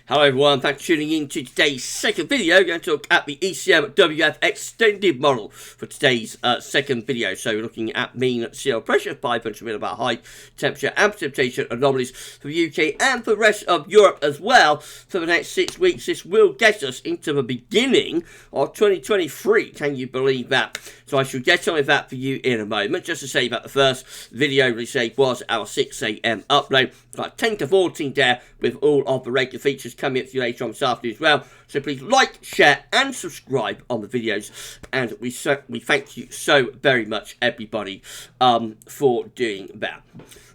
Hello everyone, thanks for tuning in to today's second video. We're going to look at the ECMWF extended model for today's second video. So we're looking at mean sea level pressure, 500 millibar height, temperature and precipitation anomalies for the UK and for the rest of Europe as well. For the next 6 weeks, this will get us into the beginning of 2023. Can you believe that? So I shall get on with that for you in a moment. Just to say that the first video release was our 6 AM upload. Like 10 to 14 there with all of the regular features coming up to you later on this afternoon as well. So please like, share and subscribe on the videos. And we thank you so very much, everybody, for doing that.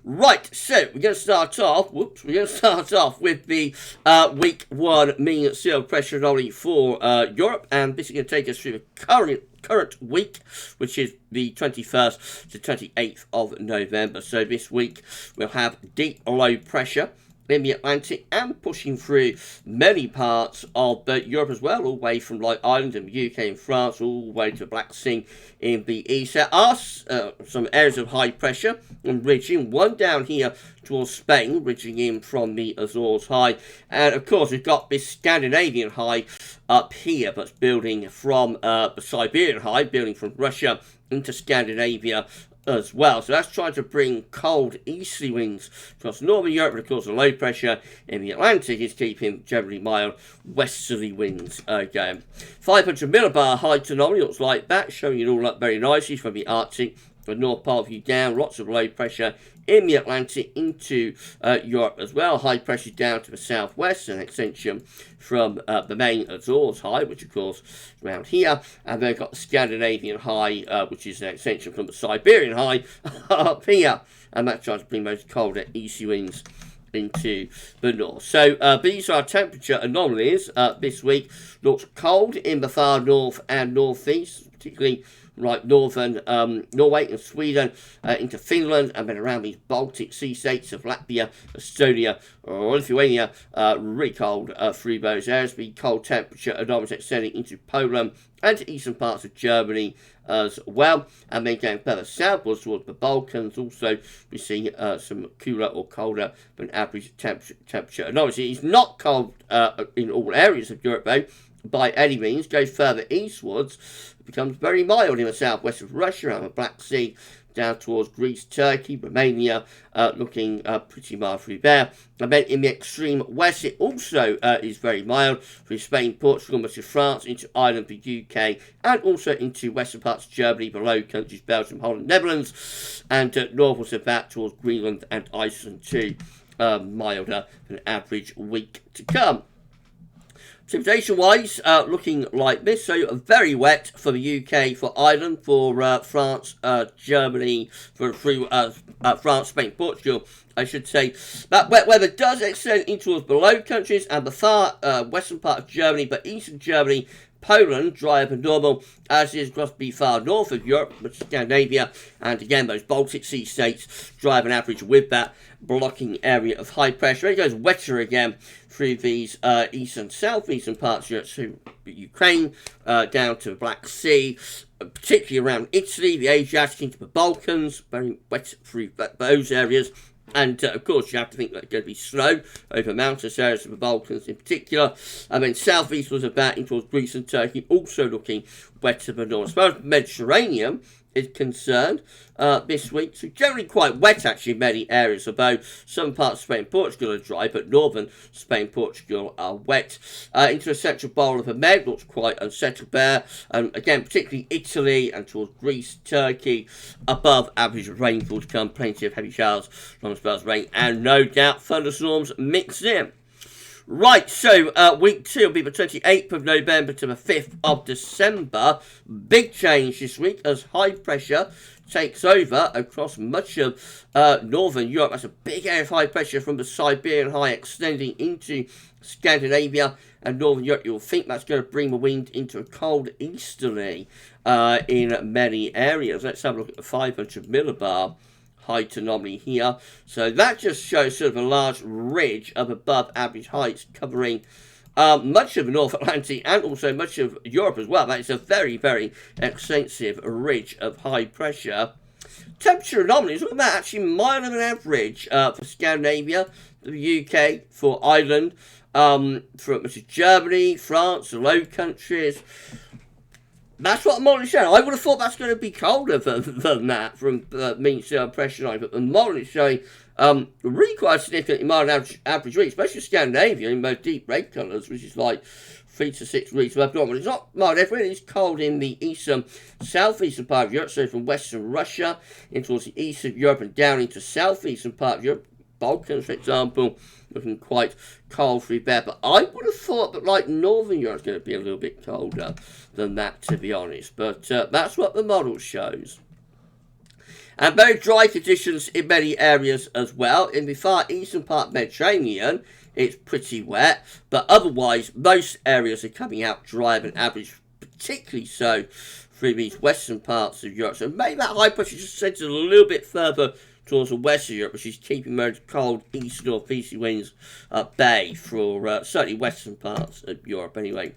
Right, so we're going to start off. With the week 1 mean sea level pressure anomaly for Europe, and this is going to take us through the current week, which is the 21st to 28th of November. So this week we'll have deep low pressure in the Atlantic and pushing through many parts of Europe as well, all the way from like Ireland and the UK and France, all the way to the Black Sea in the east. There are some areas of high pressure and ridging, one down here towards Spain, ridging in from the Azores high, and of course we've got this Scandinavian high up here that's building from the Siberian high, building from Russia into Scandinavia as well. So that's trying to bring cold easterly winds across northern Europe, but of course the low pressure in the Atlantic is keeping generally mild westerly winds going. 500 millibar height anomaly looks like that, showing it all up very nicely from the Arctic, the North Pole view down, lots of low pressure in the Atlantic into Europe as well. High pressure down to the southwest, an extension from the main Azores high, which of course is around here. And then got the Scandinavian high, which is an extension from the Siberian high up here. And that tries to bring those colder easy winds into the north. So these are temperature anomalies this week. Looks cold in the far north and northeast, particularly right northern Norway and Sweden into Finland, and then around these Baltic sea states of Latvia, Estonia, or Lithuania, really cold through those areas. The cold temperature anomalies extending into Poland and to eastern parts of Germany as well, and then going further southwards towards the Balkans. Also, we see some cooler or colder than average temperature anomalies. It's not cold in all areas of Europe, though, by any means. Goes further eastwards, it becomes very mild in the southwest of Russia, around the Black Sea, down towards Greece, Turkey, Romania, looking pretty mild through there. And then in the extreme west, it also is very mild through Spain, Portugal, much of France, into Ireland, the UK, and also into western parts of Germany, the Low Countries, Belgium, Holland, Netherlands, and northwards of that towards Greenland and Iceland too. Milder than average week to come. Precipitation-wise, looking like this. So very wet for the UK, for Ireland, for France, Germany, through France, Spain, Portugal, I should say. That wet weather does extend into towards the Low Countries and the far western part of Germany, but eastern Germany, Poland, drier than normal, as is across the far north of Europe, which is Scandinavia, and again those Baltic Sea states, drier than average with that blocking area of high pressure. It goes wetter again through these eastern, southeastern parts of Europe, so Ukraine, down to the Black Sea, particularly around Italy, the Adriatic into the Balkans, very wet through those areas. And of course, you have to think that it's going to be snow over mountainous areas of the Balkans in particular. And then southeastwards of that into towards Greece and Turkey, also looking wetter than north. As far as the Mediterranean is concerned this week, so generally quite wet actually in many areas, although some parts of Spain and Portugal are dry, but northern Spain and Portugal are wet. Into a central bowl of the Med, looks quite unsettled there, and again particularly Italy and towards Greece, Turkey, above average rainfall to come, plenty of heavy showers, long spells of rain, and no doubt thunderstorms mixed in. Right, so week 2 will be the 28th of November to the 5th of December. Big change this week as high pressure takes over across much of northern Europe. That's a big area of high pressure from the Siberian high extending into Scandinavia and northern Europe. You'll think that's going to bring the wind into a cold easterly in many areas. Let's have a look at the 500 millibar height anomaly here. So that just shows sort of a large ridge of above average heights covering much of the North Atlantic and also much of Europe as well. That is a very, very extensive ridge of high pressure. Temperature anomalies, look at that, actually milder than average for Scandinavia, the UK, for Ireland, for much of Germany, France, the Low Countries. That's what the model is showing. I would have thought that's going to be colder than that from mean sea level pressure line, but the model is showing really quite significantly mild average reach, especially Scandinavia in those deep red colours, which is like 3 to 6 degrees above normal. It's not mild everywhere. It's cold in the eastern, southeastern part of Europe, so from western Russia in towards the east of Europe and down into southeastern part of Europe. Balkans, for example, looking quite cold through there. But I would have thought that, like, northern Europe is going to be a little bit colder than that, to be honest. But that's what the model shows. And very dry conditions in many areas as well. In the far eastern part of the Mediterranean, it's pretty wet. But otherwise, most areas are coming out drier than average, particularly so through these western parts of Europe. So maybe that high pressure just sends it a little bit further towards the west of Europe, which is keeping those cold east northeasterly winds at bay for certainly western parts of Europe anyway.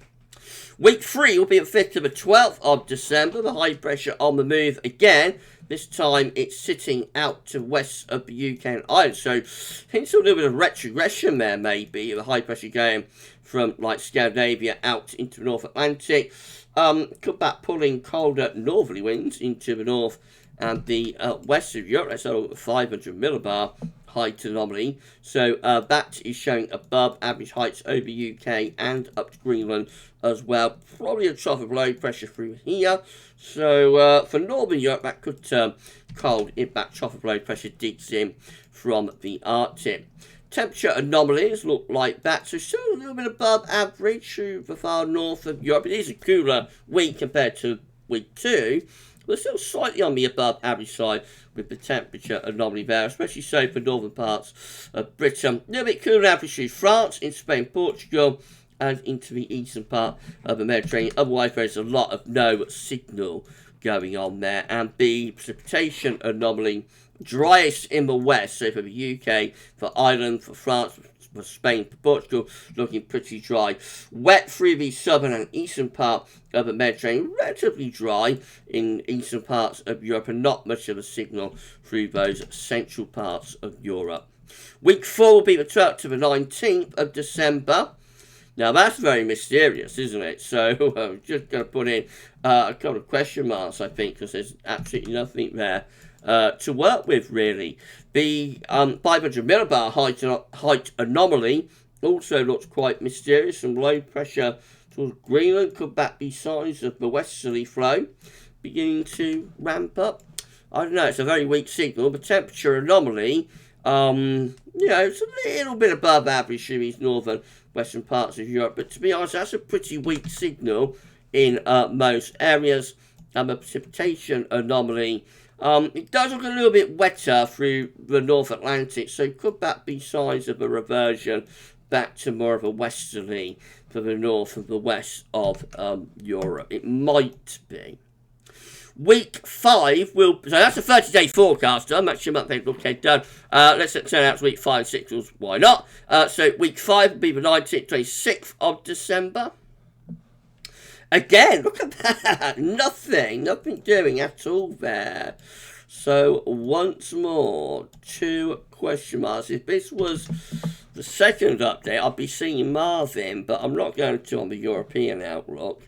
Week 3 will be the 5th to the 12th of December. The high pressure on the move again. This time it's sitting out to west of the UK and Ireland. So hints a little bit of retrogression there maybe. The high pressure going from like Scandinavia out into the North Atlantic. Could that pulling colder northerly winds into the north and the west of Europe. That's over 500 millibar height anomaly. So that is showing above average heights over UK and up to Greenland as well. Probably a trough of low pressure through here. So for northern Europe, that could turn cold if that trough of low pressure digs in from the Arctic. Temperature anomalies look like that. So still a little bit above average through the far north of Europe. It is a cooler week compared to week 2. We're still slightly on the above average side with the temperature anomaly there, especially so for northern parts of Britain. A little bit cooler average through France, in Spain, Portugal, and into the eastern part of the Mediterranean. Otherwise, there's a lot of no signal going on there. And the precipitation anomaly, driest in the west, so for the UK, for Ireland, for France, for Spain, for Portugal, looking pretty dry. Wet through the southern and eastern part of the Mediterranean, relatively dry in eastern parts of Europe, and not much of a signal through those central parts of Europe. Week 4 will be the 12th to the 19th of December. Now that's very mysterious, isn't it? So I'm just going to put in a couple of question marks, I think, because there's absolutely nothing there to work with, really. The 500 millibar height anomaly also looks quite mysterious. Some low pressure towards Greenland. Could that be signs of the westerly flow beginning to ramp up? I don't know. It's a very weak signal. The temperature anomaly, it's a little bit above average in these northern western parts of Europe. But to be honest, that's a pretty weak signal in most areas. And the precipitation anomaly, it does look a little bit wetter through the North Atlantic, so could that be signs of a reversion back to more of a westerly for the north and the west of Europe? It might be. Week 5 will... So that's a 30-day forecast done. That's your month-end okay, done. Let's turn out to week 5 and 6. Why not? So week 5 will be the 19th, 26th of December. Again, look at that. Nothing doing at all there. So once more, 2 question marks. If this was the second update, I'd be seeing Marvin, but I'm not going to on the European outlook.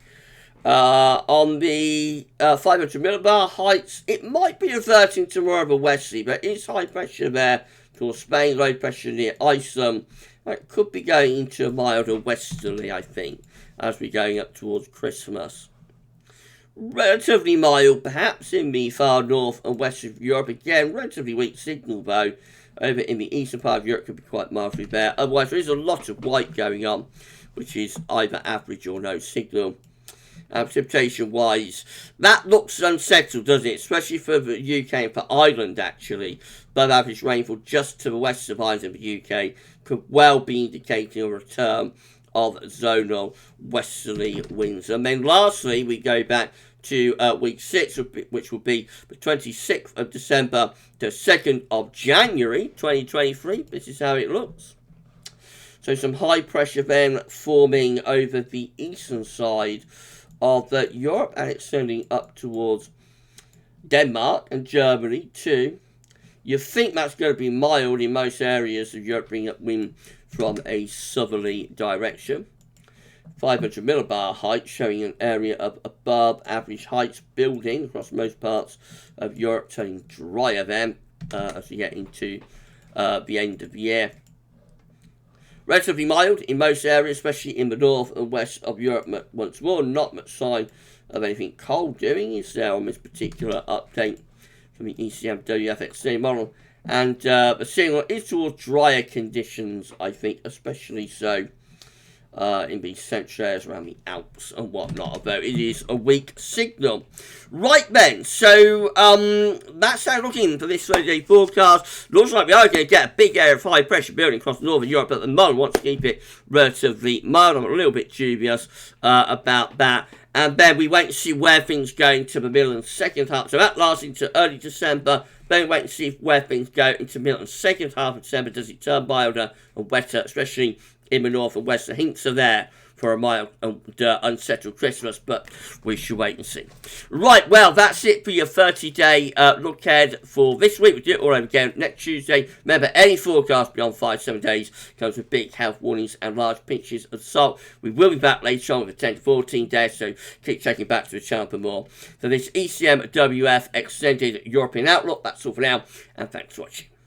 On the 500 millibar heights, it might be reverting to more of a westerly, but it's high pressure there towards Spain, low pressure near Iceland. It could be going into a milder westerly, I think, as we're going up towards Christmas. Relatively mild, perhaps, in the far north and west of Europe. Again, relatively weak signal, though. Over in the eastern part of Europe could be quite mildly there. Otherwise, there is a lot of white going on, which is either average or no signal. Precipitation-wise, that looks unsettled, doesn't it? Especially for the UK and for Ireland, actually. Above average rainfall just to the west of Ireland and the UK could well be indicating a return of zonal westerly winds. And then lastly, we go back to week 6, which will be the 26th of December to 2nd of January 2023. This is how it looks. So some high pressure then forming over the eastern side of Europe, and extending up towards Denmark and Germany too. You think that's going to be mild in most areas of Europe, bringing up wind from a southerly direction. 500 millibar height, showing an area of above average heights building across most parts of Europe, turning drier then as we get into the end of the year. Relatively mild in most areas, especially in the north and west of Europe. Once more, not much sign of anything cold doing is there on this particular update from the ECM WFXC model. And the signal is towards drier conditions, I think, especially so in the central areas around the Alps and whatnot, although it is a weak signal. Right then, so that's how looking for this 30-day forecast. Looks like we are going to get a big area of high pressure building across northern Europe at the moment. Want to keep it relatively mild. I'm a little bit dubious about that. And then we wait and see where things go into the middle and second half. So that lasts into early December. Then we wait and see where things go into the middle and second half of December. Does it turn milder and wetter, especially in the north and west? The hints are there for a mild and unsettled Christmas, but we shall wait and see. Right, well, that's it for your 30-day look ahead for this week. We do it all over again next Tuesday. Remember, any forecast beyond 5-7 days comes with big health warnings and large pinches of salt. We will be back later on with a 10 to 14 days, so keep checking back to the channel for more. For this ECM WF Extended European Outlook, that's all for now, and thanks for watching.